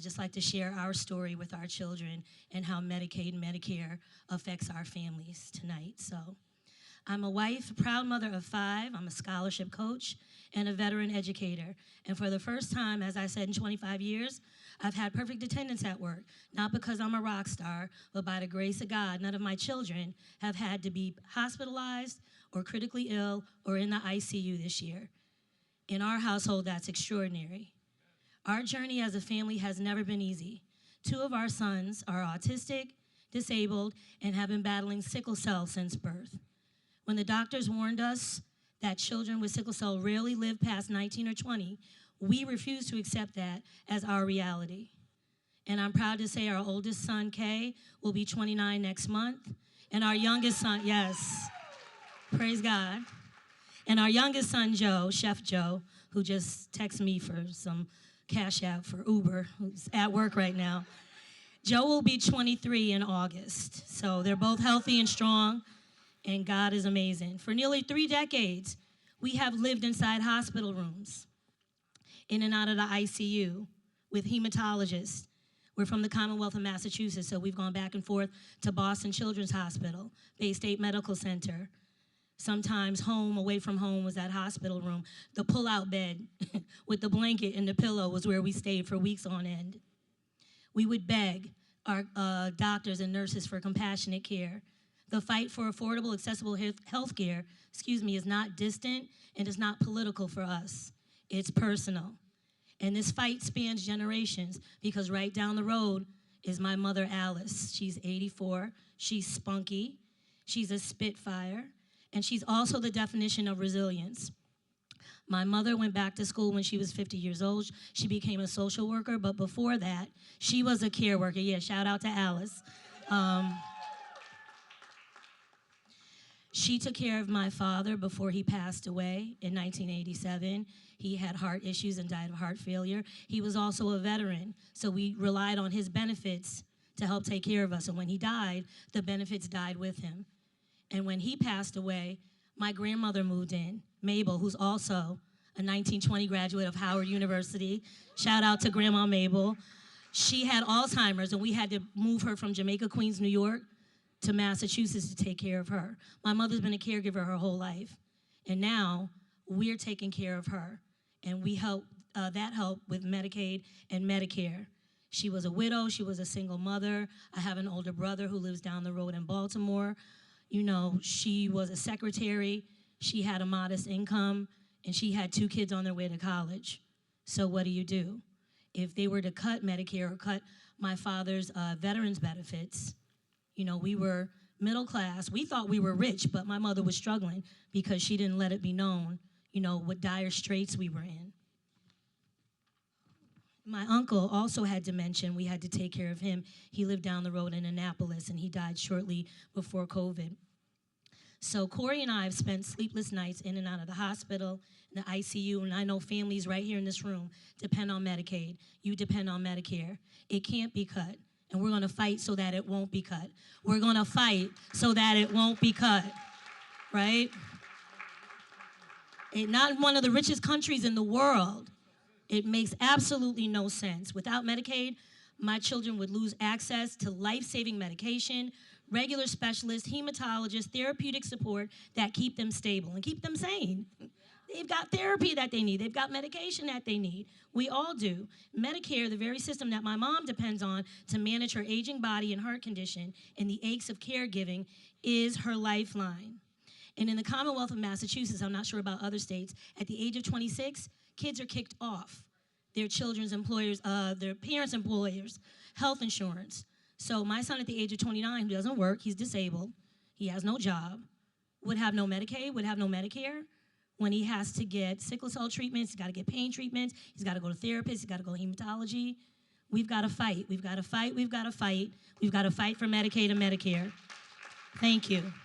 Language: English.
I'd just like to share our story with our children and how Medicaid and Medicare affects our families tonight. So, I'm a wife, a proud mother of 5. I'm a scholarship coach and a veteran educator. And for the first time, as I said, in 25 years, I've had perfect attendance at work, not because I'm a rock star, but by the grace of God, none of my children have had to be hospitalized or critically ill or in the ICU this year. In our household, that's extraordinary. Our journey as a family has never been easy. 2 of our sons are autistic, disabled, and have been battling sickle cell since birth. When the doctors warned us that children with sickle cell rarely live past 19 or 20, we refused to accept that as our reality. And I'm proud to say our oldest son, Kay, will be 29 next month. And our youngest son, yes, praise God. And our youngest son, Joe, Chef Joe, who just texted me for some cash out for Uber, who's at work right now. Joe will be 23 in August. So they're both healthy and strong, and God is amazing. For nearly 3 decades, we have lived inside hospital rooms, in and out of the ICU, with hematologists. We're from the Commonwealth of Massachusetts, so we've gone back and forth to Boston Children's Hospital, Bay State Medical Center. Sometimes home, away from home, was that hospital room. The pull-out bed with the blanket and the pillow was where we stayed for weeks on end. We would beg our doctors and nurses for compassionate care. The fight for affordable, accessible health care, is not distant and is not political for us. It's personal. And this fight spans generations because right down the road is my mother, Alice. She's 84. She's spunky. She's a spitfire. And she's also the definition of resilience. My mother went back to school when she was 50 years old. She became a social worker, but before that, she was a care worker. Yeah, shout out to Alice. She took care of my father before he passed away in 1987. He had heart issues and died of heart failure. He was also a veteran, so we relied on his benefits to help take care of us. And when he died, the benefits died with him. And when he passed away, my grandmother moved in, Mabel, who's also a 1920 graduate of Howard University. Shout out to Grandma Mabel. She had Alzheimer's, and we had to move her from Jamaica, Queens, New York, to Massachusetts to take care of her. My mother's been a caregiver her whole life, and now we're taking care of her, and we help that help with Medicaid and Medicare. She was a widow. She was a single mother. I have an older brother who lives down the road in Baltimore. You know, she was a secretary. She had a modest income, and she had 2 kids on their way to college. So what do? If they were to cut Medicare or cut my father's veterans benefits, you know, we were middle class. We thought we were rich, but my mother was struggling because she didn't let it be known, you know, what dire straits we were in. My uncle also had dementia. We had to take care of him. He lived down the road in Annapolis, and he died shortly before COVID. So Corey and I have spent sleepless nights in and out of the hospital, the ICU, and I know families right here in this room depend on Medicaid. You depend on Medicare. It can't be cut. And we're going to fight so that it won't be cut. We're going to fight so that it won't be cut, right? Not one of the richest countries in the world. It makes absolutely no sense. Without Medicaid, my children would lose access to life-saving medication, regular specialists, hematologists, therapeutic support that keep them stable and keep them sane. They've got therapy that they need. They've got medication that they need. We all do. Medicare, the very system that my mom depends on to manage her aging body and heart condition and the aches of caregiving, is her lifeline. And in the Commonwealth of Massachusetts, I'm not sure about other states, at the age of 26, kids are kicked off their children's employers, their parents' employers' health insurance. So my son at the age of 29, who doesn't work, he's disabled, he has no job, would have no Medicaid, would have no Medicare. When he has to get sickle cell treatments, he's got to get pain treatments, he's got to go to therapists, he's got to go to hematology. We've got to fight. We've got to fight. We've got to fight. We've got to fight for Medicaid and Medicare. Thank you.